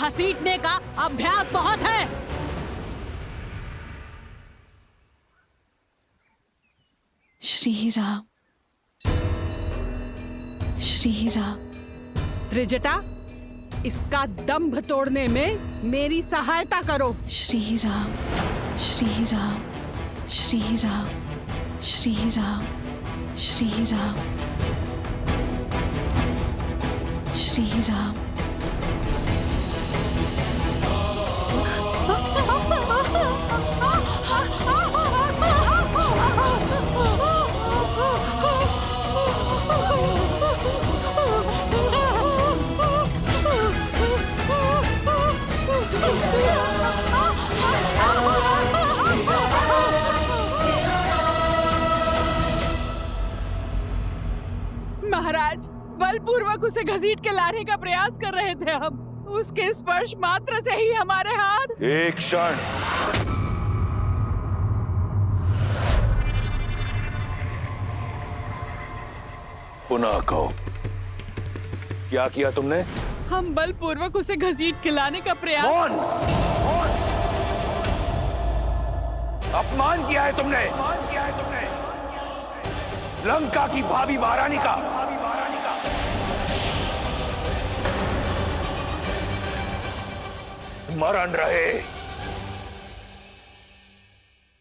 घसीटने का अभ्यास बहुत है। श्री राम, श्री राम। त्रिजटा, इसका दंभ तोड़ने में मेरी सहायता करो। श्री राम, श्री राम, श्री राम, श्री राम, श्री राम, श्री राम। महाराज, बलपूर्वक उसे घसीट के लाने का प्रयास कर रहे थे हम। उसके स्पर्श मात्र से ही हमारे हाथ। एक क्षण। पुनः कहो, क्या किया तुमने? हम बलपूर्वक उसे घसीट के लाने का प्रयास। कौन? अपमान किया है तुमने। लंका की भावी महारानी का। स्मरण रहे,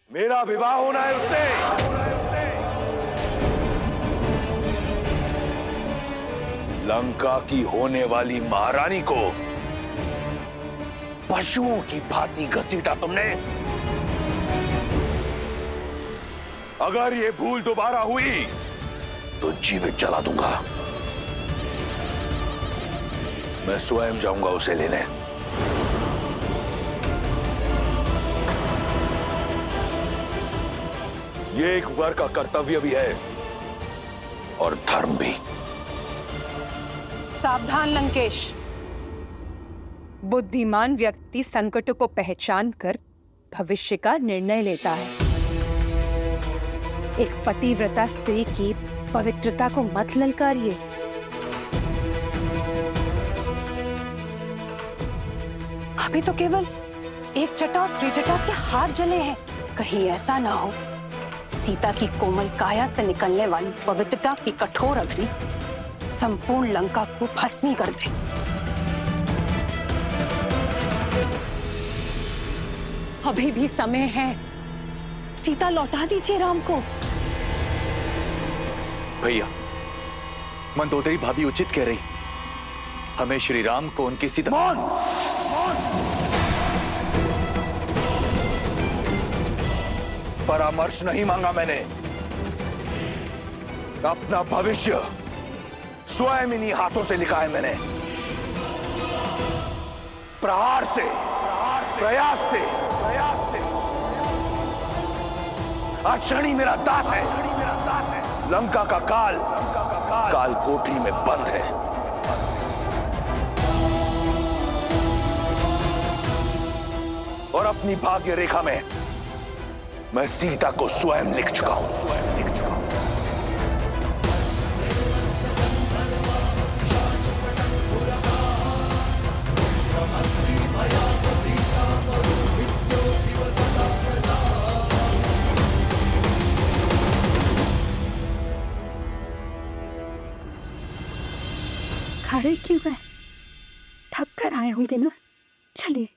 मेरा विवाह होना है उससे। लंका की होने वाली महारानी को पशुओं की भांति घसीटा तुमने। अगर ये भूल दोबारा हुई तो जीवित जला दूंगा। मैं स्वयं जाऊंगा उसे लेने। ये एक वर का कर्तव्य भी है और धर्म भी। सावधान लंकेश। बुद्धिमान व्यक्ति संकटों को पहचान कर भविष्य का निर्णय लेता है। एक पतिव्रता स्त्री की पवित्रता को मत ललकारिए। अभी तो केवल एक जटा और त्रिजटा के हाथ जले हैं। कहीं ऐसा ना हो सीता की कोमल काया से निकलने वाली पवित्रता की कठोर अग्नि संपूर्ण लंका को भस्मी कर दे। अभी भी समय है, सीता लौटा दीजिए राम को। भैया, मंदोदरी भाभी उचित कह रही। हमें श्री राम को उनकी सीता। मौन! परामर्श नहीं मांगा मैंने। अपना भविष्य स्वयं इन्हीं हाथों से लिखा है मैंने। प्रहार से, प्रयास से। आज शनि मेरा दास है। लंका का काल कोठरी में बंद है। और अपनी भाग्य रेखा में मैं सीता को स्वयं लिख चुका हूं। खड़े क्यों हैं? थक कर आए होंगे ना। चलिए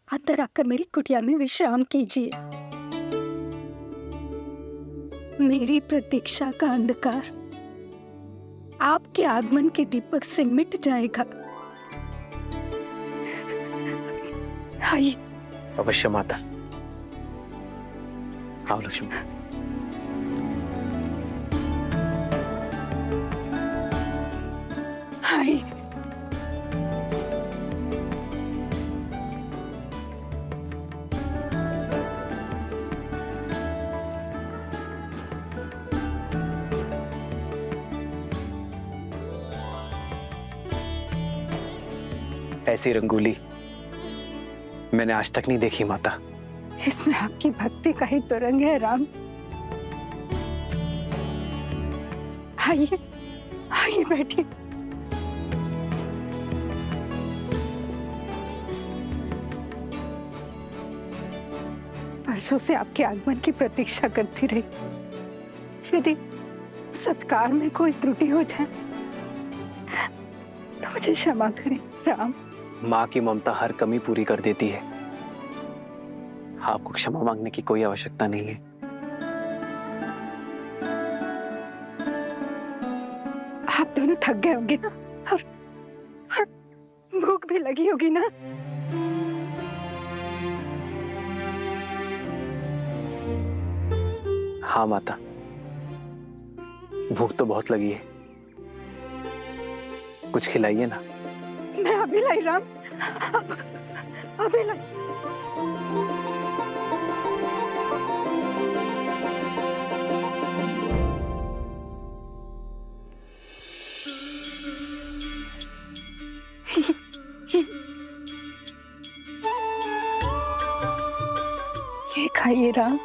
अंदर आकर मेरी कुटिया में विश्राम कीजिए। मेरी प्रतीक्षा का अंधकार आपके आगमन के दीपक से मिट जाएगा। आइए। अवश्य माता। आओ लक्ष्मी। आइए। ऐसी रंगोली मैंने आज तक नहीं देखी माता। इसमें आपकी भक्ति का ही तो रंग है राम। आइए आइए बैठिए। वर्षों से आपके आगमन की प्रतीक्षा करती रही। यदि सत्कार में कोई त्रुटि हो जाए तो मुझे क्षमा करें राम। माँ की ममता हर कमी पूरी कर देती है। आपको क्षमा मांगने की कोई आवश्यकता नहीं है। आप दोनों थक गए होंगे ना, और भूख भी लगी होगी ना। हाँ माता, भूख तो बहुत लगी है। कुछ खिलाइए ना। मैं अभी लाई राम, अभी लाई। ये खाइए राम,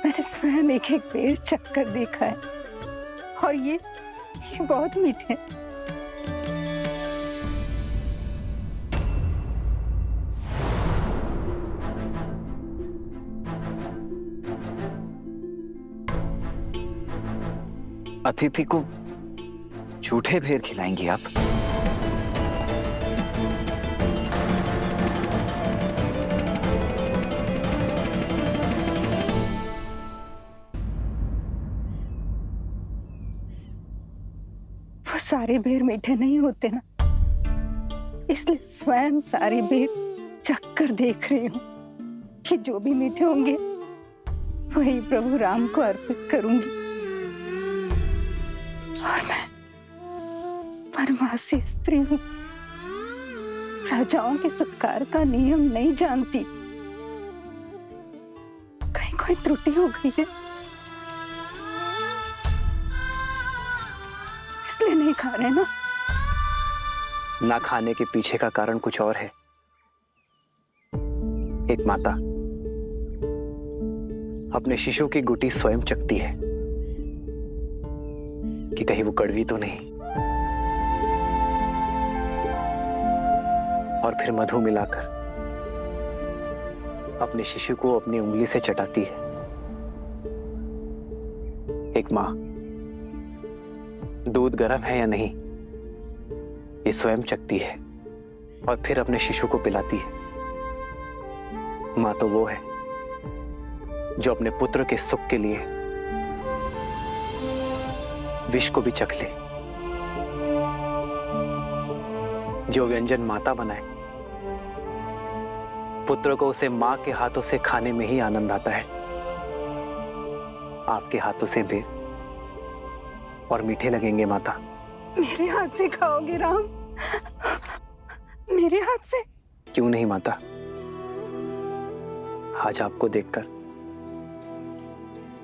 मैंने स्वयं एक एक पेड़ चखकर देखा है और ये बहुत मीठे हैं। अतिथि को झूठे भेर खिलाएंगी आप? वो सारे बेर मीठे नहीं होते ना, इसलिए स्वयं सारे बेर चख कर देख रही हूँ कि जो भी मीठे होंगे वही प्रभु राम को अर्पित करूंगी। और मैं वनवासी स्त्री हूँ, राजाओं के सत्कार का नियम नहीं जानती। कहीं कोई त्रुटि हो गई है इसलिए नहीं खा रहे ना। ना खाने के पीछे का कारण कुछ और है। एक माता अपने शिशु की गुटी स्वयं चखती है कि कहीं वो कड़वी तो नहीं, और फिर मधु मिलाकर अपने शिशु को अपनी उंगली से चटाती है। एक माँ दूध गर्म है या नहीं ये स्वयं चखती है और फिर अपने शिशु को पिलाती है। माँ तो वो है जो अपने पुत्र के सुख के लिए विष को भी चख ले। जो व्यंजन माता बनाए पुत्र को उसे मां के हाथों से खाने में ही आनंद आता है। आपके हाथों से बेर और मीठे लगेंगे माता। मेरे हाथ से खाओगे राम? मेरे हाथ से? क्यों नहीं माता, आज आपको देखकर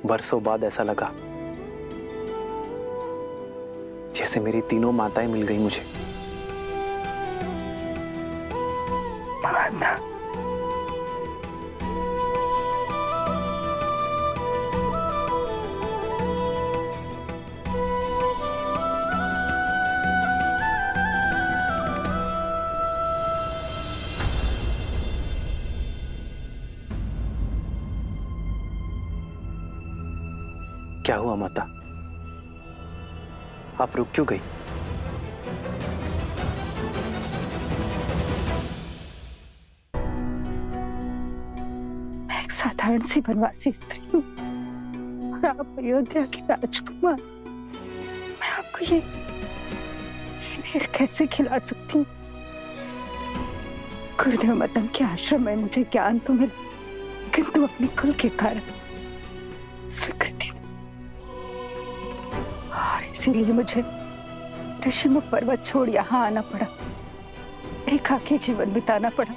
बरसों बाद ऐसा लगा जैसे मेरी तीनों माताएं मिल गई मुझे। माता, क्या हुआ माता, आप रुक क्यों गई? मैं एक साधारण सी वनवासी स्त्री हूँ और आप अयोध्या के राजकुमार। मैं आपको ये बेर कैसे खिला सकती हूँ? गुरुदेव मदन के आश्रम में मुझे ज्ञान तो मिला, किंतु अपने कुल के कारण स्वीकृति नहीं। और इसीलिए मुझे ऋषिमुख पर्वत छोड़ यहाँ आना पड़ा, एकाकी जीवन बिताना पड़ा।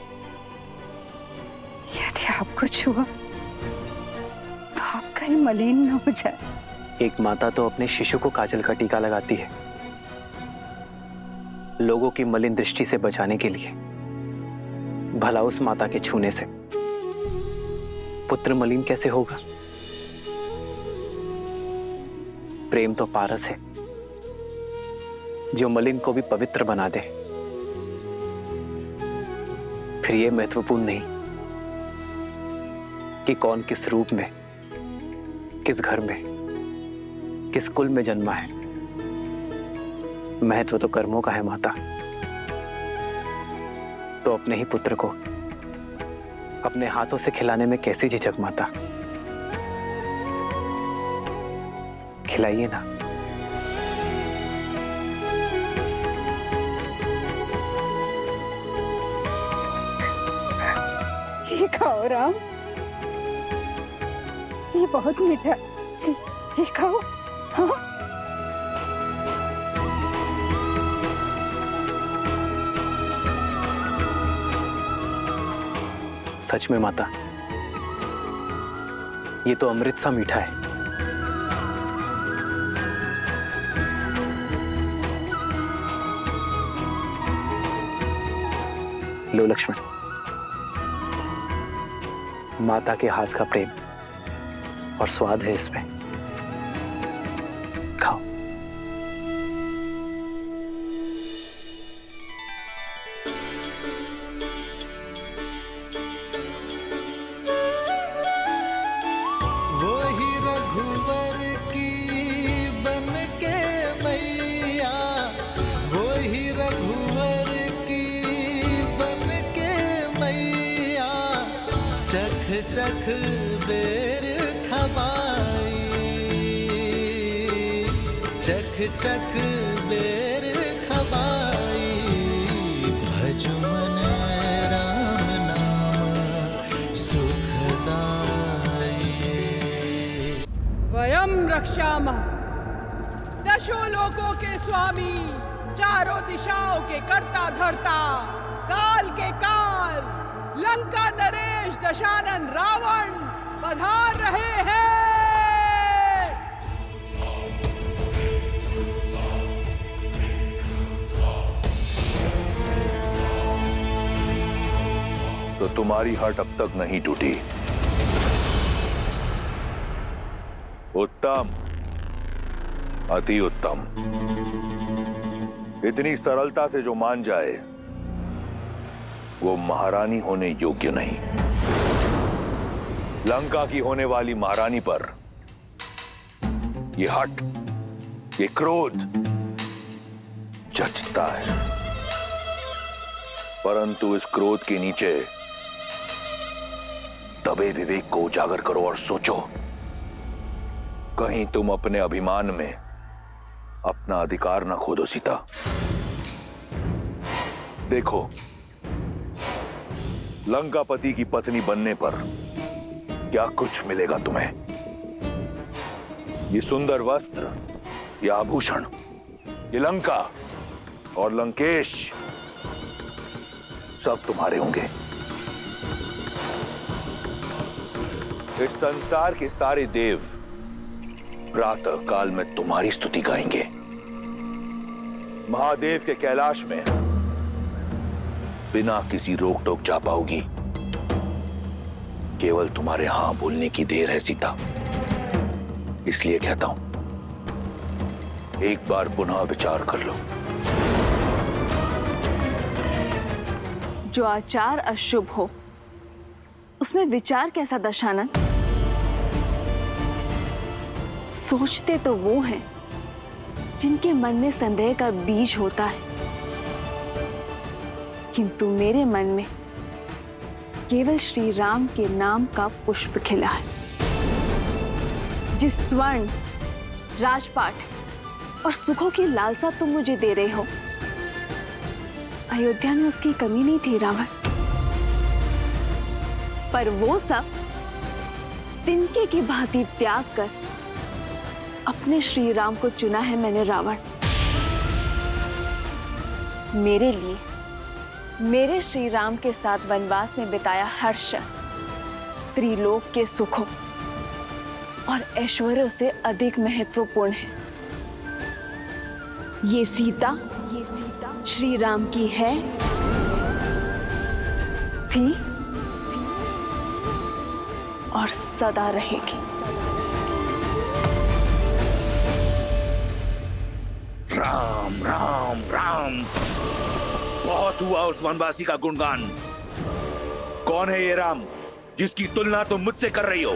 यदि आपको छुआ तो आप कहीं मलिन न हो जाए। एक माता तो अपने शिशु को काजल का टीका लगाती है लोगों की मलिन दृष्टि से बचाने के लिए। भला उस माता के छूने से पुत्र मलिन कैसे होगा? प्रेम तो पारस है जो मलिन को भी पवित्र बना दे। फिर यह महत्वपूर्ण नहीं कि कौन किस रूप में, किस घर में, किस कुल में जन्मा है। महत्व तो कर्मों का है माता। तो अपने ही पुत्र को अपने हाथों से खिलाने में कैसे झिझक माता? खिलाइए ना। ये खाओ राम, ये बहुत मीठा है, ये खाओ। हाँ? सच में माता, ये तो अमृत सा मीठा है। लो लक्ष्मण, माता के हाथ का प्रेम और स्वाद है इसमें, खाओ। वही रघुवर की बन के मैया, वही रघुवर की बन के मैया, चख चख बेर खबाई, चख चख बेर खबाई, भजु मन राम नाम सुखदाई। वयम रक्षामः, दशों लोकों के स्वामी, चारों दिशाओं के कर्ता धर्ता, काल के काल, लंका नरेश दशानन रावण पधार रहे हैं। तो तुम्हारी हट अब तक नहीं टूटी। उत्तम, अति उत्तम। इतनी सरलता से जो मान जाए वो महारानी होने योग्य नहीं। लंका की होने वाली महारानी पर ये हट, ये क्रोध जचता है, परंतु इस क्रोध के नीचे दबे विवेक को उजागर करो और सोचो, कहीं तुम अपने अभिमान में अपना अधिकार ना खो दो सीता। देखो, लंकापति की पत्नी बनने पर क्या कुछ मिलेगा तुम्हें। ये सुंदर वस्त्र, ये आभूषण, ये लंका और लंकेश सब तुम्हारे होंगे। इस संसार के सारे देव प्रातः काल में तुम्हारी स्तुति गाएंगे। महादेव के कैलाश में बिना किसी रोक टोक जा पाओगी। केवल तुम्हारे हां बोलने की देर है सीता। इसलिए कहता हूं, एक बार पुनः विचार कर लो। जो आचार अशुभ हो उसमें विचार कैसा दशानन? सोचते तो वो हैं जिनके मन में संदेह का बीज होता है, किंतु मेरे मन में केवल श्री राम के नाम का पुष्प खिला है। जिस स्वर्ण, राजपाट और सुखों की लालसा तुम मुझे दे रहे हो, अयोध्या में उसकी कमी नहीं थी रावण। पर वो सब तिनके की भांति त्याग कर अपने श्री राम को चुना है मैंने रावण। मेरे लिए, मेरे श्री राम के साथ वनवास में बिताया हर्ष त्रिलोक के सुखों और ऐश्वर्यों से अधिक महत्वपूर्ण है। ये सीता श्री राम की है, थी और सदा रहेगी। राम राम राम। बहुत हुआ उस वनवासी का गुणगान। कौन है ये राम जिसकी तुलना तुम मुझसे कर रही हो।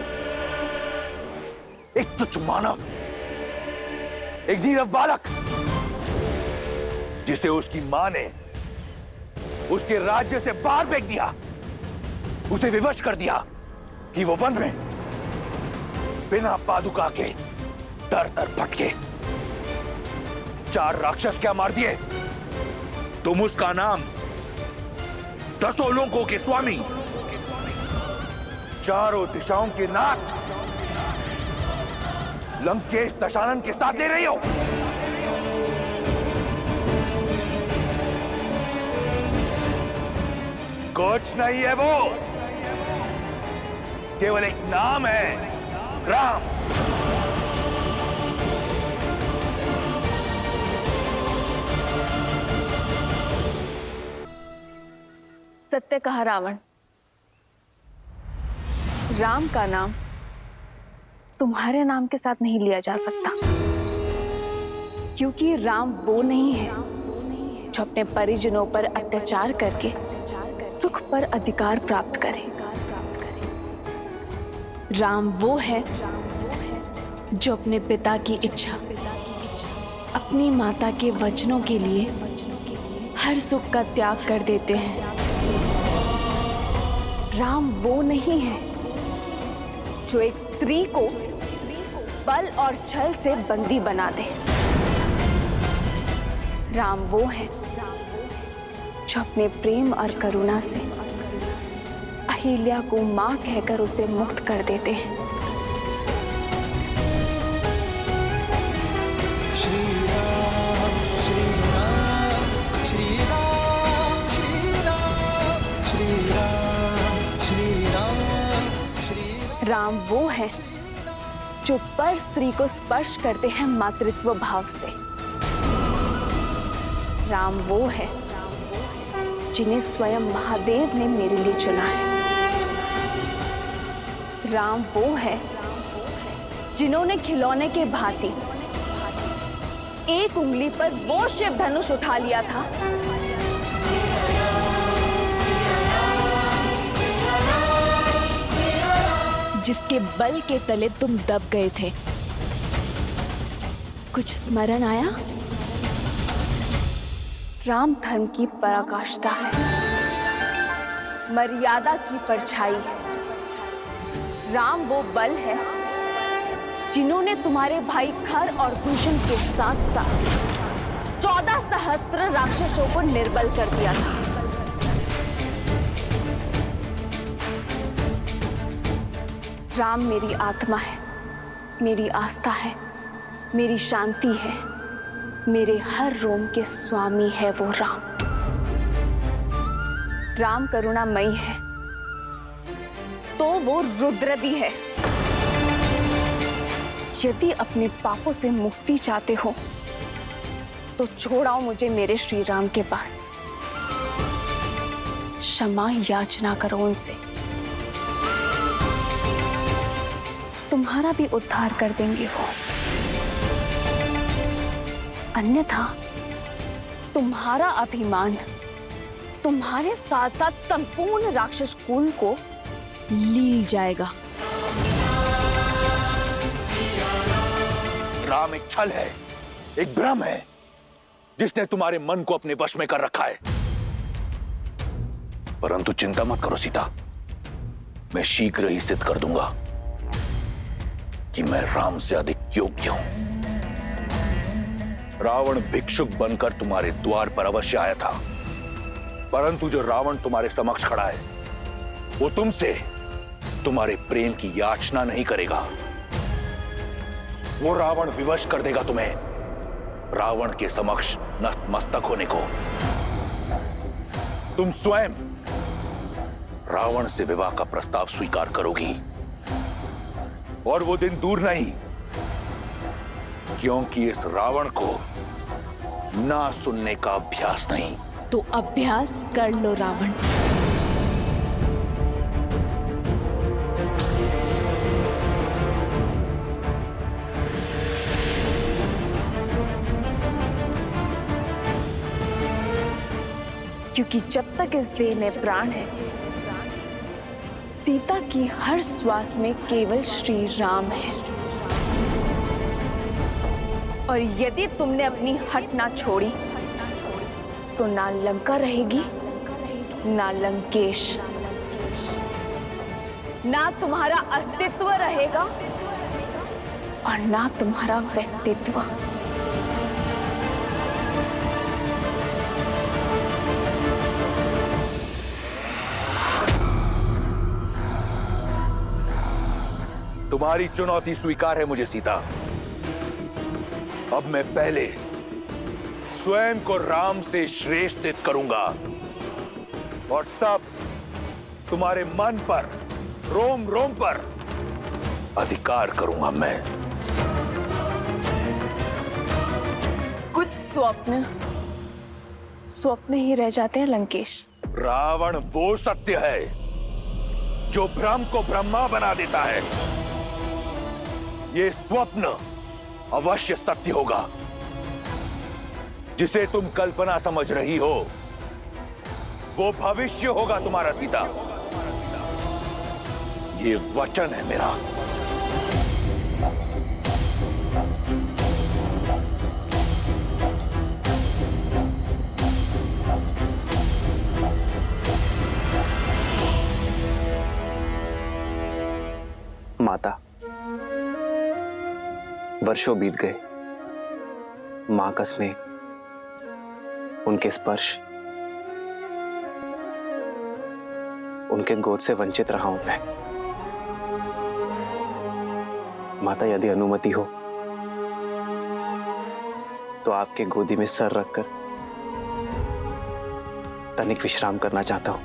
एक तुच्छ मानव, एक नीरव बालक, जिसे उसकी मां ने उसके राज्य से बाहर फेंक दिया, उसे विवश कर दिया कि वो वन में बिना पादुका के दर दर भटके। 4 राक्षस क्या मार दिए? तुम उसका नाम 10 लोकों के स्वामी, 4 दिशाओं के नाथ लंकेश दशानन के साथ ले रही हो। कुछ नहीं है वो, केवल एक नाम है, राम। सत्य कहा रावण। राम का नाम तुम्हारे नाम के साथ नहीं लिया जा सकता, क्योंकि राम वो नहीं है जो अपने परिजनों पर अत्याचार करके सुख पर अधिकार प्राप्त करे। राम वो है जो अपने पिता की इच्छा, अपनी माता के वचनों के लिए हर सुख का त्याग कर देते हैं। राम वो नहीं है जो एक स्त्री को बल और छल से बंदी बना दे। राम वो है जो अपने प्रेम और करुणा से अहिल्या को मां कहकर उसे मुक्त कर देते हैं। श्री राम श्री राम श्री राम श्री राम श्री राम श्री राम श्री राम वो है जो पर स्त्री को स्पर्श करते हैं मातृत्व भाव से। राम वो है जिन्हें स्वयं महादेव ने मेरे लिए चुना है। राम वो है जिन्होंने खिलौने के भांति एक उंगली पर वो शिव धनुष उठा लिया था जिसके बल के तले तुम दब गए थे। कुछ स्मरण आया? राम धर्म की पराकाष्ठा है, मर्यादा की परछाई है। राम वो बल है जिन्होंने तुम्हारे भाई खर और दूषण के साथ साथ 14 सहस्त्र राक्षसों को निर्बल कर दिया था। राम मेरी आत्मा है, मेरी आस्था है, मेरी शांति है, मेरे हर रोम के स्वामी है वो राम। राम करुणामयी है तो वो रुद्र भी है। यदि अपने पापों से मुक्ति चाहते हो तो छोड़ाओ मुझे मेरे श्री राम के पास, क्षमा याचना करो उनसे, तुम्हारा भी उद्धार कर देंगे वो। अन्यथा तुम्हारा अभिमान तुम्हारे साथ साथ संपूर्ण राक्षस कुल को लील जाएगा। राम एक छल है, एक भ्रम है जिसने तुम्हारे मन को अपने वश में कर रखा है। परंतु चिंता मत करो सीता, मैं शीघ्र ही सिद्ध कर दूंगा कि मैं राम से अधिक योग्य हूं। रावण भिक्षुक बनकर तुम्हारे द्वार पर अवश्य आया था, परंतु जो रावण तुम्हारे समक्ष खड़ा है वो तुमसे तुम्हारे प्रेम की याचना नहीं करेगा। वो रावण विवश कर देगा तुम्हें रावण के समक्ष नतमस्तक होने को। तुम स्वयं रावण से विवाह का प्रस्ताव स्वीकार करोगी, और वो दिन दूर नहीं, क्योंकि इस रावण को ना सुनने का अभ्यास नहीं। तो अभ्यास कर लो रावण। क्योंकि जब तक इस देह में प्राण है सीता की हर श्वास में केवल श्री राम है। और यदि तुमने अपनी हट ना छोड़ी तो ना लंका रहेगी, ना लंकेश, ना तुम्हारा अस्तित्व रहेगा और ना तुम्हारा व्यक्तित्व। तुम्हारी चुनौती स्वीकार है मुझे सीता। अब मैं पहले स्वयं को राम से श्रेष्ठित करूंगा और तब तुम्हारे मन पर, रोम रोम पर अधिकार करूंगा मैं। कुछ स्वप्न ही रह जाते हैं लंकेश। रावण वो सत्य है जो ब्रह्म को ब्रह्मा बना देता है। ये स्वप्न अवश्य सत्य होगा। जिसे तुम कल्पना समझ रही हो वो भविष्य होगा तुम्हारा सीता। ये वचन है मेरा। माता, वर्षों बीत गए। मां का स्नेह, उनके स्पर्श, उनके गोद से वंचित रहा हूं मैं। माता, यदि अनुमति हो तो आपके गोदी में सर रखकर तनिक विश्राम करना चाहता हूं।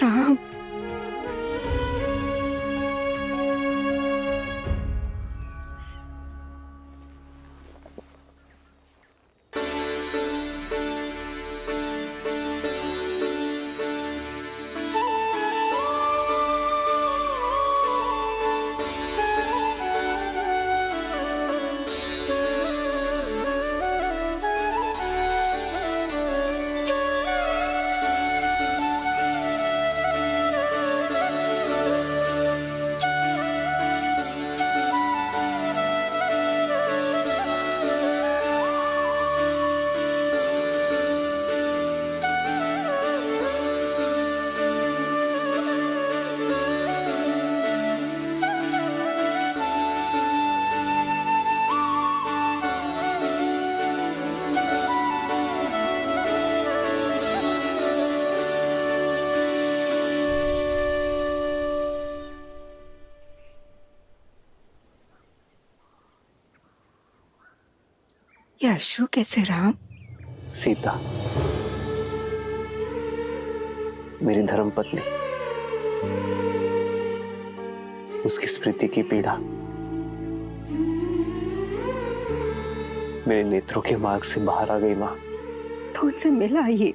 राम, ये अश्रु कैसे राम? सीता, मेरी धर्मपत्नी, उसकी स्मृति की पीड़ा मेरे नेत्रों के मार्ग से बाहर आ गई। मां, तो उनसे मिला ये?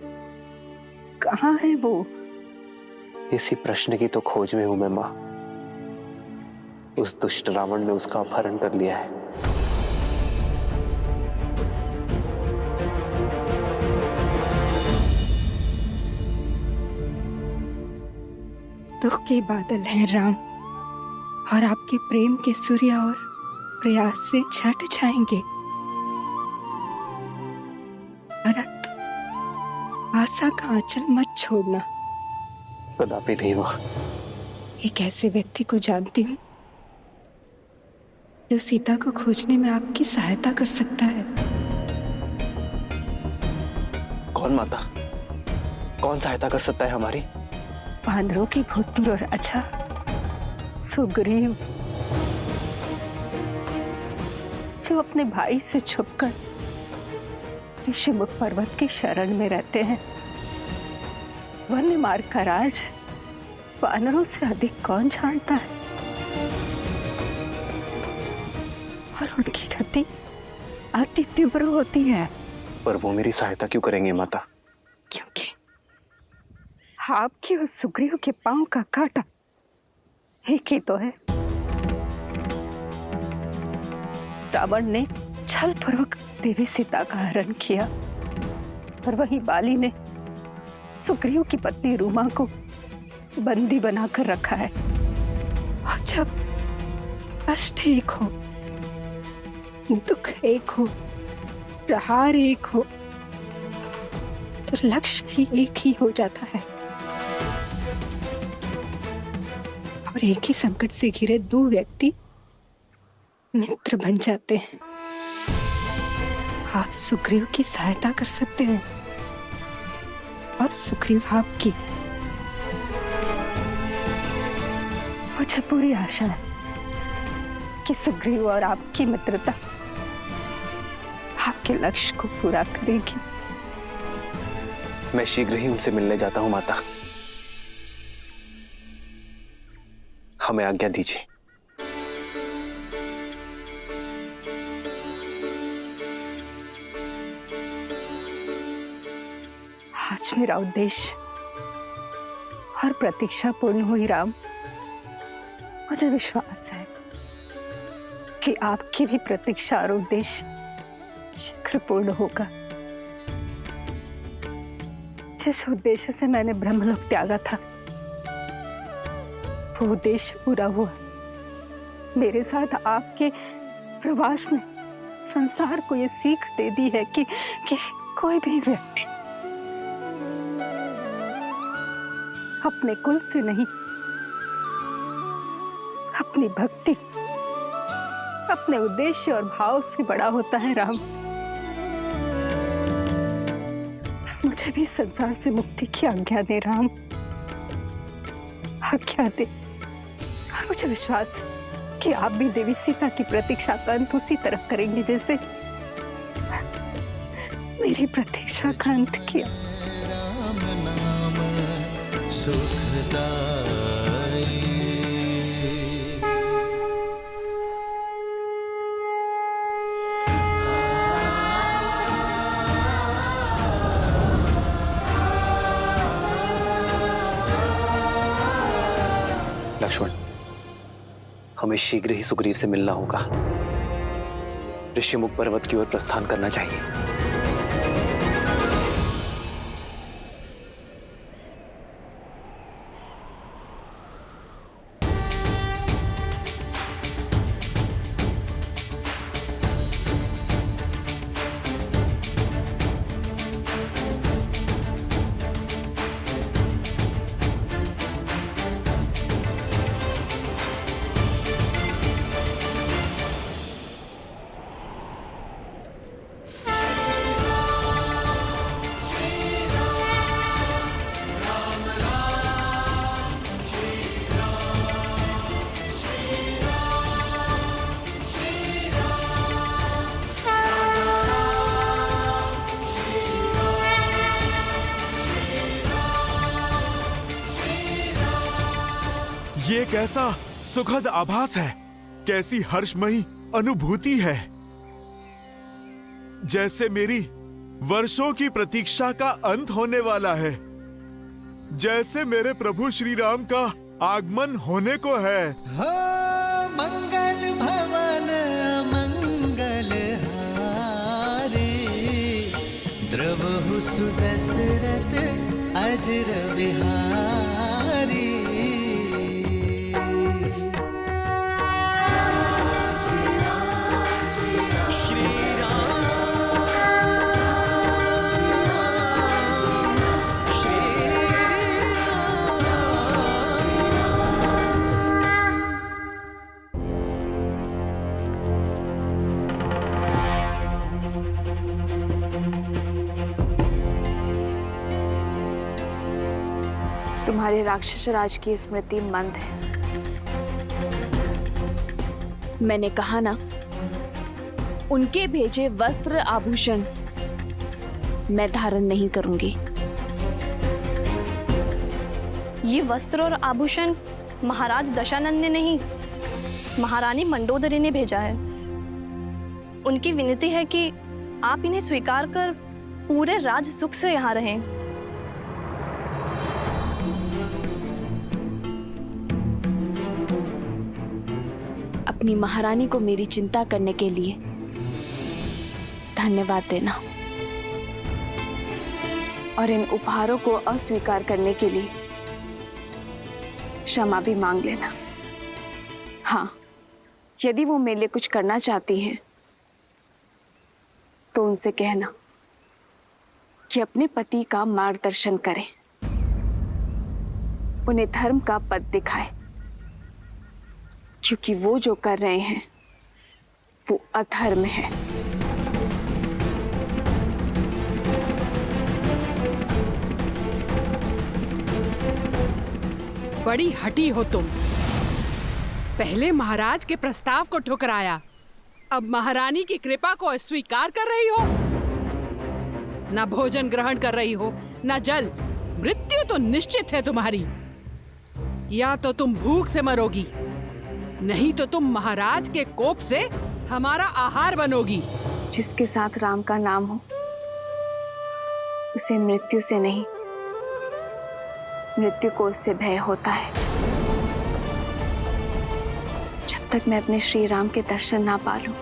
कहाँ है वो? इसी प्रश्न की तो खोज में हूं मैं मां। उस दुष्ट रावण ने उसका अपहरण कर लिया है। दुख के बादल हैं राम, और आपके प्रेम के सूर्य और प्रयास से छट जाएंगे, परंतु आशा का आंचल मत छोड़ना। कदापि नहीं मां। एक ऐसे व्यक्ति को जानती हूँ जो सीता को खोजने में आपकी सहायता कर सकता है। कौन माता? कौन सहायता कर सकता है हमारी? वानरों की भूतपूर्व राजा सुग्रीव, जो अपने भाई से छुपकर ऋषिमुख पर्वत की शरण में रहते हैं। वन्य मार्ग का राज वानरों से अधिक कौन जानता है? और उनकी गति अति तीव्र होती है। पर वो मेरी सहायता क्यों करेंगे माता? क्योंकि आपके और सुग्रीव के पांव का कांटा एक ही तो है। रावण ने छल पूर्वक देवी सीता का हरण किया और वही बाली ने सुग्रीव की पत्नी रूमा को बंदी बनाकर रखा है। और जब कष्ट एक हो, दुख एक हो, प्रहार एक हो, तो लक्ष्य भी एक ही हो जाता है। और एक ही संकट से घिरे दो व्यक्ति मित्र बन जाते हैं। आप सुग्रीव की सहायता कर सकते हैं और सुग्रीव आपकी। मुझे पूरी आशा है कि सुग्रीव और आपकी मित्रता आपके लक्ष्य को पूरा करेगी। मैं शीघ्र ही उनसे मिलने जाता हूं माता। हमें आज्ञा दीजिए। आज मेरा उद्देश्य और प्रतीक्षा पूर्ण हुई राम। मुझे विश्वास है कि आपकी भी प्रतीक्षा और उद्देश्य शीघ्र पूर्ण होगा। जिस उद्देश्य से मैंने ब्रह्मलोक त्यागा था, वो उद्देश्य पूरा हुआ। मेरे साथ आपके प्रवास ने संसार को ये सीख दे दी है कि कोई भी व्यक्ति अपने कुल से नहीं, अपनी भक्ति, अपने उद्देश्य और भाव से बड़ा होता है राम। मुझे भी संसार से मुक्ति की आज्ञा दे राम, आज्ञा दे। और मुझे विश्वास है कि आप भी देवी सीता की प्रतीक्षा का अंत उसी तरह करेंगे जैसे मेरी प्रतीक्षा का अंत किया। राम नाम सुखदाई। लक्ष्मण, हमें शीघ्र ही सुग्रीव से मिलना होगा। ऋषिमुख पर्वत की ओर प्रस्थान करना चाहिए। ये कैसा सुखद आभास है, कैसी हर्षमयी अनुभूति है। जैसे मेरी वर्षों की प्रतीक्षा का अंत होने वाला है, जैसे मेरे प्रभु श्री राम का आगमन होने को है। हो मंगल भवन मंगल हारी, द्रवहु सुदशरथ अजर विहारी। तुम्हारे राक्षस राज की स्मृति मंद है। मैंने कहा ना, उनके भेजे वस्त्र आभूषण मैं धारण नहीं करूंगी। ये वस्त्र और आभूषण महाराज दशानन ने नहीं, महारानी मंडोदरी ने भेजा है। उनकी विनती है कि आप इन्हें स्वीकार कर पूरे राज सुख से यहाँ रहें। अपनी महारानी को मेरी चिंता करने के लिए धन्यवाद देना और इन उपहारों को अस्वीकार करने के लिए क्षमा भी मांग लेना। हाँ, यदि वो मेरे लिए कुछ करना चाहती हैं तो उनसे कहना कि अपने पति का मार्गदर्शन करें, उन्हें धर्म का पथ दिखाए, क्योंकि वो जो कर रहे हैं वो अधर्म है। बड़ी हठी हो तुम। पहले महाराज के प्रस्ताव को ठुकराया, अब महारानी की कृपा को अस्वीकार कर रही हो। ना भोजन ग्रहण कर रही हो, ना जल। मृत्यु तो निश्चित है तुम्हारी। या तो तुम भूख से मरोगी, नहीं तो तुम महाराज के कोप से हमारा आहार बनोगी। जिसके साथ राम का नाम हो उसे मृत्यु से नहीं, मृत्यु को उससे भय होता है। जब तक मैं अपने श्री राम के दर्शन ना पा लूं,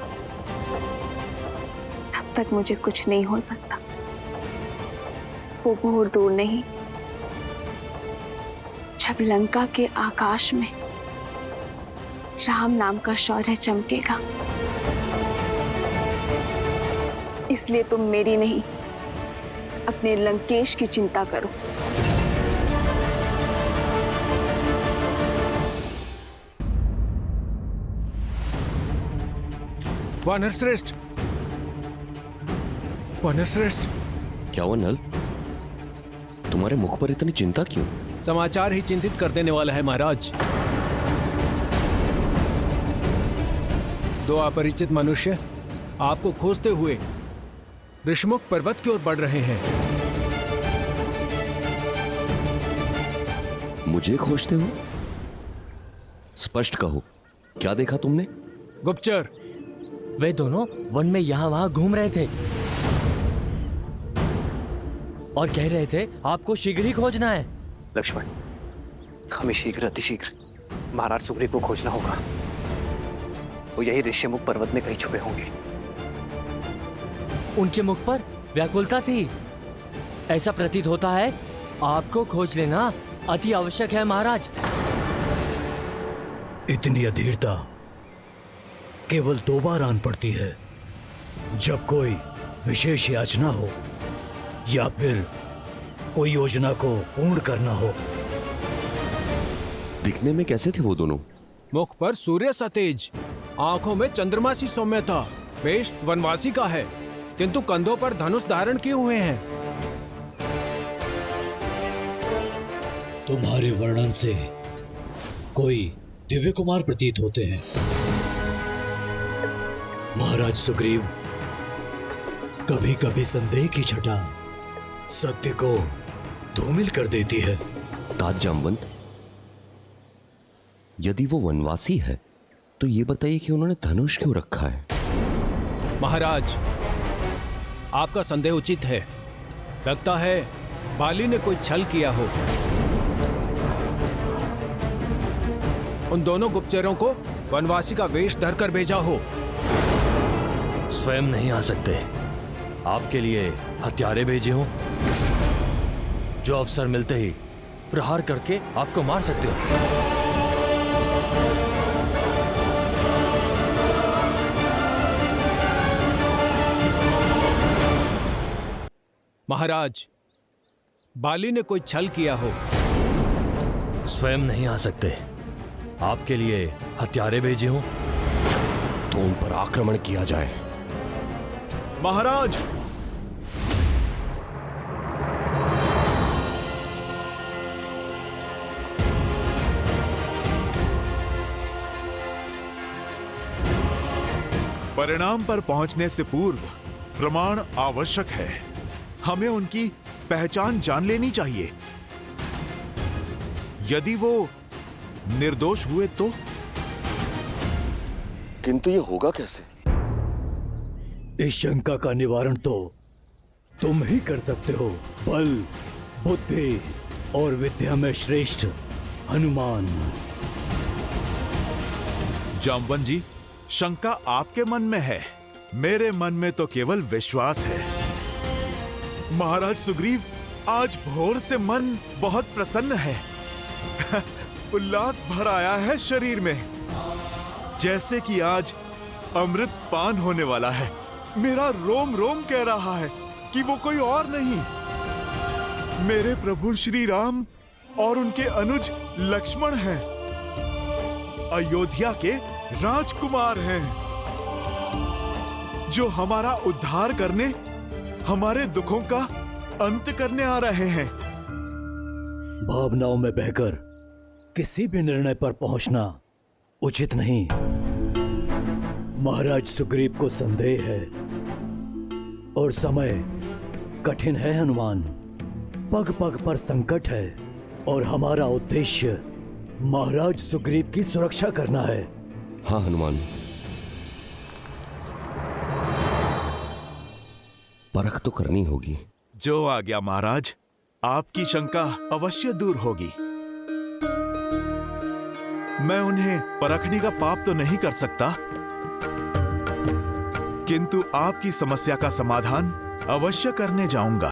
तब तक मुझे कुछ नहीं हो सकता। वो बहुत दूर नहीं, जब लंका के आकाश में राम नाम का शौर्य चमकेगा। इसलिए तुम मेरी नहीं, अपने लंकेश की चिंता करो। वानरश्रेष्ठ, वानरश्रेष्ठ। क्या हुआ नल? तुम्हारे मुख पर इतनी चिंता क्यों? समाचार ही चिंतित कर देने वाला है महाराज। दो अपरिचित मनुष्य आपको खोजते हुए ऋषमुख पर्वत की ओर बढ़ रहे हैं। मुझे खोजते हो? स्पष्ट कहो, क्या देखा तुमने? गुप्तचर, वे दोनों वन में यहाँ वहाँ घूम रहे थे और कह रहे थे आपको शीघ्र ही खोजना है। लक्ष्मण, हमें शीघ्र अतिशीघ्र महाराज सुग्रीव को खोजना होगा। वो यही ऋषिमुख पर्वत में कहीं छुपे होंगे। उनके मुख पर व्याकुलता थी। ऐसा प्रतीत होता है आपको खोज लेना अति आवश्यक है महाराज। इतनी अधीरता केवल 2 बार आन पड़ती है, जब कोई विशेष याचना हो या फिर कोई योजना को पूर्ण करना हो। दिखने में कैसे थे वो दोनों? मुख पर सूर्य सतेज, आंखों में चंद्रमा सी सौम्यता। वेश वनवासी का है, किंतु कंधों पर धनुष धारण किए हुए हैं। तुम्हारे वर्णन से कोई दिव्य कुमार प्रतीत होते हैं। महाराज सुग्रीव, कभी कभी संदेह की छटा सत्य को धूमिल कर देती है। तात जामवंत, यदि वो वनवासी है तो ये बताइए कि उन्होंने धनुष क्यों रखा है? महाराज, आपका संदेह उचित है। लगता है बाली ने कोई छल किया हो। उन दोनों गुप्तचरों को वनवासी का वेश धरकर भेजा हो। स्वयं नहीं आ सकते, आपके लिए हत्यारे भेजे हो जो अवसर मिलते ही प्रहार करके आपको मार सकते हो। महाराज, बाली ने कोई छल किया हो। स्वयं नहीं आ सकते, आपके लिए हत्यारे भेजे हो तो उन पर आक्रमण किया जाए। महाराज, परिणाम पर पहुंचने से पूर्व प्रमाण आवश्यक है। हमें उनकी पहचान जान लेनी चाहिए। यदि वो निर्दोष हुए तो? किंतु ये होगा कैसे? इस शंका का निवारण तो तुम ही कर सकते हो। बल, बुद्धि और विद्या में श्रेष्ठ हनुमान। जामवंत जी, शंका आपके मन में है, मेरे मन में तो केवल विश्वास है। महाराज सुग्रीव, आज भोर से मन बहुत प्रसन्न है। उल्लास भर आया है शरीर में, जैसे कि आज अमृत पान होने वाला है। मेरा रोम रोम कह रहा है कि वो कोई और नहीं, मेरे प्रभु श्री राम और उनके अनुज लक्ष्मण हैं, अयोध्या के राजकुमार हैं, जो हमारा उद्धार करने, हमारे दुखों का अंत करने आ रहे हैं। भावनाओं में बहकर किसी भी निर्णय पर पहुंचना उचित नहीं। महाराज सुग्रीव को संदेह है और समय कठिन है हनुमान। पग पग पर संकट है और हमारा उद्देश्य महाराज सुग्रीव की सुरक्षा करना है। हाँ हनुमान, परख तो करनी होगी। जो आ गया महाराज, आपकी शंका अवश्य दूर होगी। मैं उन्हें परखने का पाप तो नहीं कर सकता, किंतु आपकी समस्या का समाधान अवश्य करने जाऊंगा।